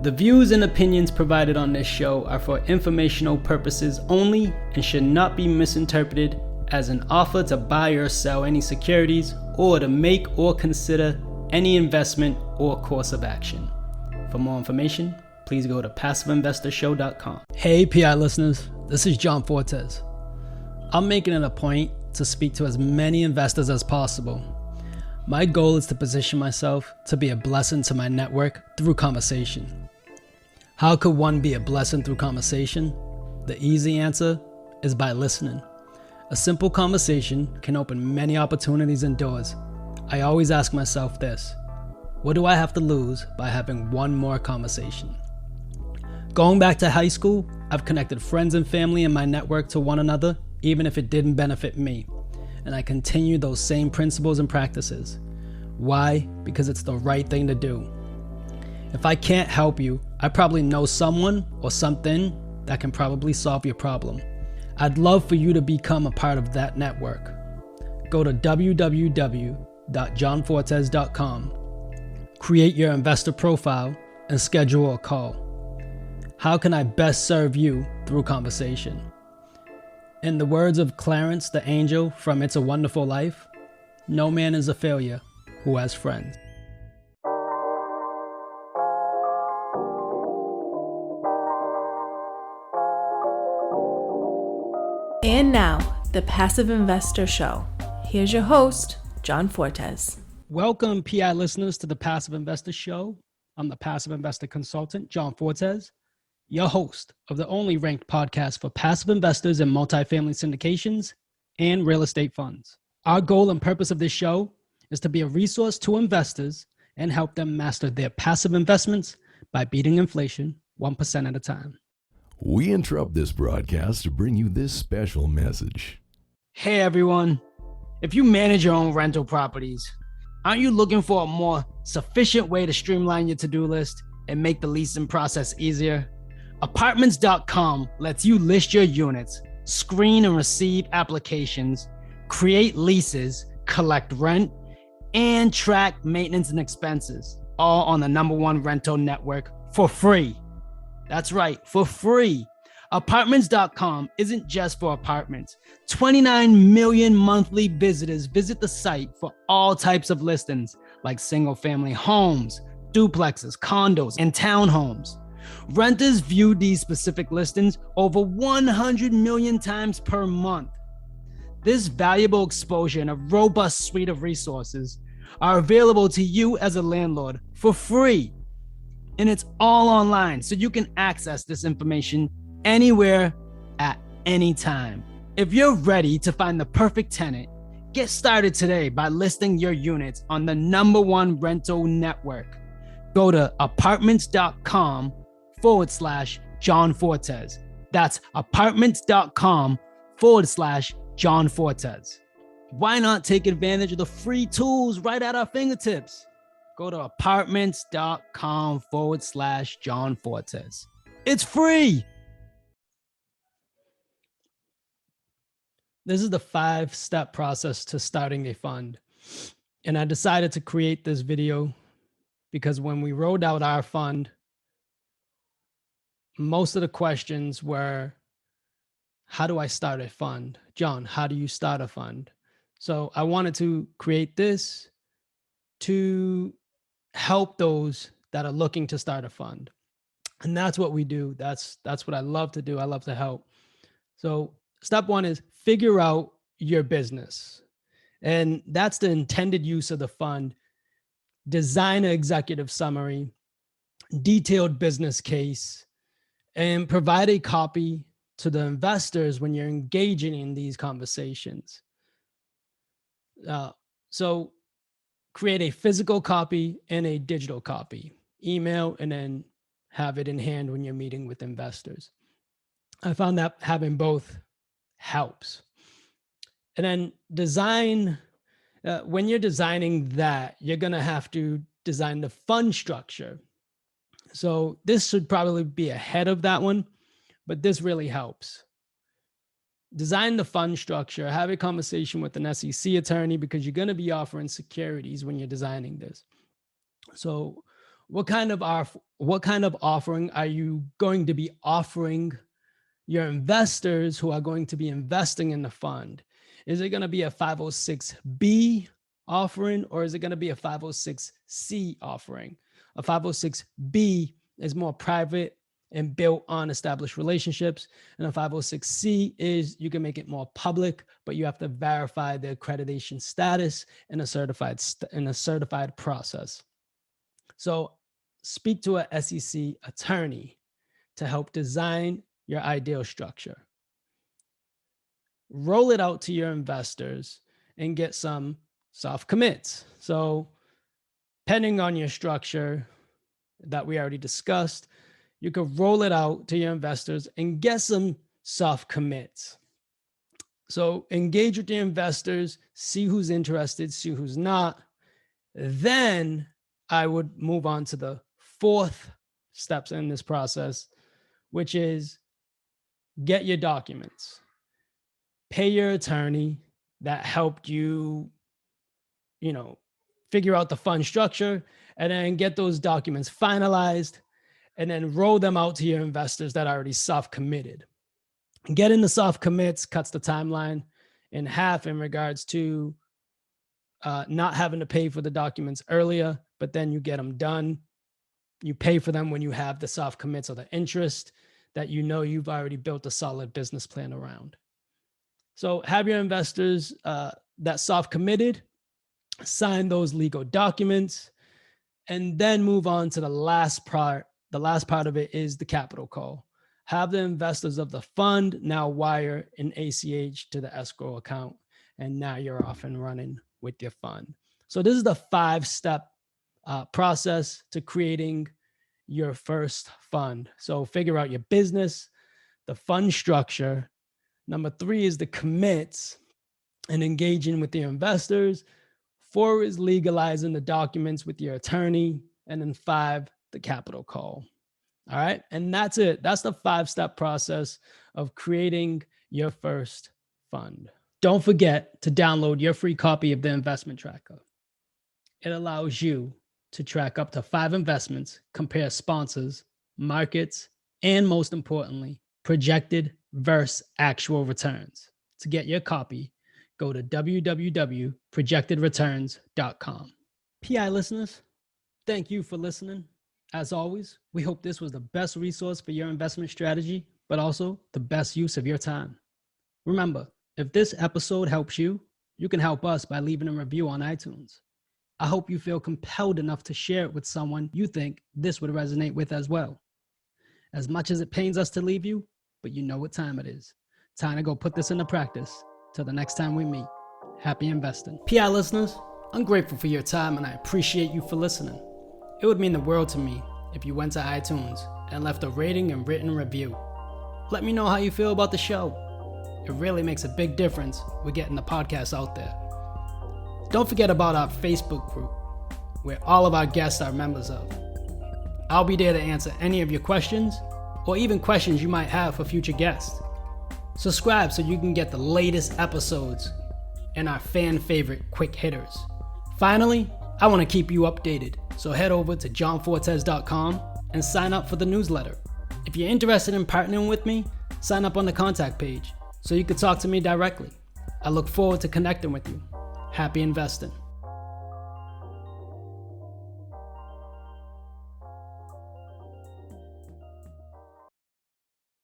The views and opinions provided on this show are for informational purposes only and should not be misinterpreted as an offer to buy or sell any securities or to make or consider any investment or course of action. For more information, please go to PassiveInvestorShow.com. Hey PI listeners, this is John Fortes. I'm making it a point to speak to as many investors as possible. My goal is to position myself to be a blessing to my network through conversation. How could one be a blessing through conversation? The easy answer is by listening. A simple conversation can open many opportunities and doors. I always ask myself this: what do I have to lose by having one more conversation? Going back to high school, I've connected friends and family in my network to one another, even if it didn't benefit me. And I continue those same principles and practices. Why? Because it's the right thing to do. If I can't help you, I probably know someone or something that can probably solve your problem. I'd love for you to become a part of that network. Go to www.johnfortes.com, create your investor profile, and schedule a call. How can I best serve you through conversation? In the words of Clarence the Angel from It's a Wonderful Life, no man is a failure who has friends. And now, the Passive Investor Show. Here's your host, John Fortes. Welcome, PI listeners, to the Passive Investor Show. I'm the Passive Investor Consultant, John Fortes, your host of the only ranked podcast for passive investors in multifamily syndications and real estate funds. Our goal and purpose of this show is to be a resource to investors and help them master their passive investments by beating inflation 1% at a time. We interrupt this broadcast to bring you this special message. Hey everyone, if you manage your own rental properties, aren't you looking for a more sufficient way to streamline your to-do list and make the leasing process easier? Apartments.com lets you list your units, screen and receive applications, create leases, collect rent, and track maintenance and expenses, all on the #1 rental network for free. That's right, for free. Apartments.com isn't just for apartments. 29 million monthly visitors visit the site for all types of listings, like single-family homes, duplexes, condos, and townhomes. Renters view these specific listings over 100 million times per month. This valuable exposure and a robust suite of resources are available to you as a landlord for free. And it's all online, so you can access this information anywhere at any time. If you're ready to find the perfect tenant, get started today by listing your units on the #1 rental network. Go to apartments.com/John Fortes. That's apartments.com/John Fortes. Why not take advantage of the free tools right at our fingertips? Go to apartments.com/John Fortes. It's free. This is the 5-step process to starting a fund. And I decided to create this video because when we rolled out our fund, most of the questions were, how do I start a fund? John, how do you start a fund? So I wanted to create this to help those that are looking to start a fund. And that's what we do. That's what I love to do. I love to help. So step 1 is figure out your business. And that's the intended use of the fund. Design an executive summary, detailed business case, and provide a copy to the investors when you're engaging in these conversations. So create a physical copy and a digital copy, email, and then have it in hand when you're meeting with investors. I found that having both helps. And then design, when you're designing that, you're going to have to design the fund structure. So this should probably be ahead of that one, but this really helps. Design the fund structure, have a conversation with an SEC attorney because you're going to be offering securities when you're designing this. So what kind of offering are you going to be offering your investors who are going to be investing in the fund? Is it going to be a 506B offering, or is it going to be a 506C offering? A 506B is more private and built on established relationships. And a 506C is you can make it more public, but you have to verify the accreditation status in a certified process. So speak to a SEC attorney to help design your ideal structure. Roll it out to your investors and get some soft commits. So depending on your structure that we already discussed, you could roll it out to your investors and get some soft commits. So engage with your investors, see who's interested, see who's not. Then I would move on to the fourth steps in this process, which is get your documents. Pay your attorney that helped you, figure out the fund structure, and then get those documents finalized, and then roll them out to your investors that are already soft committed. Getting the soft commits cuts the timeline in half in regards to not having to pay for the documents earlier, but then you get them done. You pay for them when you have the soft commits or the interest that you've already built a solid business plan around. So have your investors that soft committed, sign those legal documents, and then move on to the last part. The last part of it is the capital call. Have the investors of the fund now wire an ACH to the escrow account, and now you're off and running with your fund. So this is the 5-step process to creating your first fund. So figure out your business, the fund structure. Number 3 is the commits and engaging with your investors. 4 is legalizing the documents with your attorney. And then 5, the capital call. All right. And that's it. That's the 5-step process of creating your first fund. Don't forget to download your free copy of the investment tracker. It allows you to track up to 5 investments, compare sponsors, markets, and most importantly, projected versus actual returns. To get your copy, go to www.projectedreturns.com. PI listeners, thank you for listening. As always, we hope this was the best resource for your investment strategy, but also the best use of your time. Remember, if this episode helps you, you can help us by leaving a review on iTunes. I hope you feel compelled enough to share it with someone you think this would resonate with as well. As much as it pains us to leave you, but you know what time it is. Time to go put this into practice. Till the next time we meet. Happy investing. PI listeners, I'm grateful for your time and I appreciate you for listening. It would mean the world to me if you went to iTunes and left a rating and written review. Let me know how you feel about the show. It really makes a big difference with getting the podcast out there. Don't forget about our Facebook group, where all of our guests are members of. I'll be there to answer any of your questions, or even questions you might have for future guests. Subscribe so you can get the latest episodes and our fan favorite quick hitters. Finally, I want to keep you updated, so head over to johnfortes.com and sign up for the newsletter. If you're interested in partnering with me, sign up on the contact page so you can talk to me directly. I look forward to connecting with you. Happy investing.